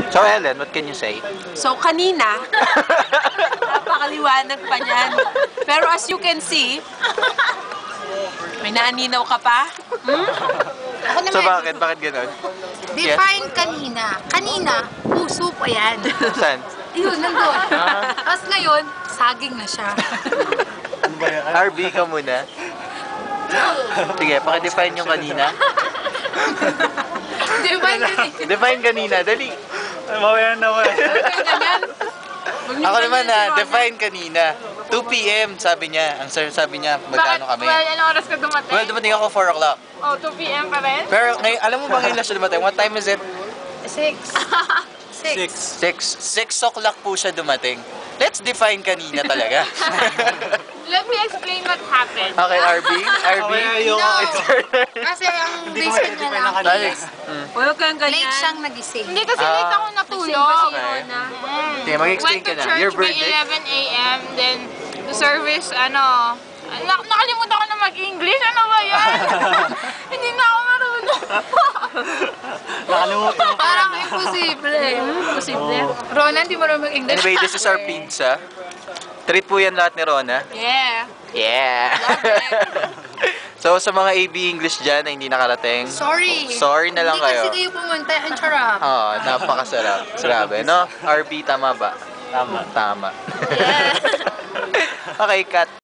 So, Ellen, what can you say? So, kanina, napakaliwanag pa niyan. Pero as you can see, may naaninaw ka pa? Hmm? Ako naman. So, bakit? Bakit ganun? Define kanina. Kanina, puso pa yan. Saan? Yun, nandun. Tapos ngayon, saging na siya. RB ka muna. Sige, pakidefine yung kanina. Define kanina. Define kanina, dali. Mamaya naman. Ako naman define kanina. 2 p.m. sabi niya. Ang sabi niya, magkano kami. Well, anong oras ka dumating? Well, dumating ako 4 o'clock. Oh, 2 p.m. pa rin? Pero ngayon, alam mo ba ngayon na siya dumating? What time is it? 6. 6 o'clock po siya dumating. Let's define kanina talaga. Let me explain what happened. Okay, RB? RB? No. Kasi ang reason niya lang, Alex. Huwag kang late ganyan. siyang nagising. Hindi kasi late ako natulog. Okay. Sige, mag-explain Went to ka na. church Your by verdict? 11 a.m. Then, the service, nakalimutan ko na mag-English. Ano ba yan? Hindi na ako marunong. Nakalimutan ko. Parang imposible. Posible. Rona, hindi mo rin mag-English. Anyway, this is our pizza. Treat po yan lahat ni Rona. Yeah. Yeah! So, sa mga AB English dyan na hindi nakarating, Sorry. sorry na lang Hindi kayo. kasi kayo pumunta. Ang charap. Oo, napakasarap. Grabe, no? RB, tama ba? Tama. Tama. Yeah. Okay, cut.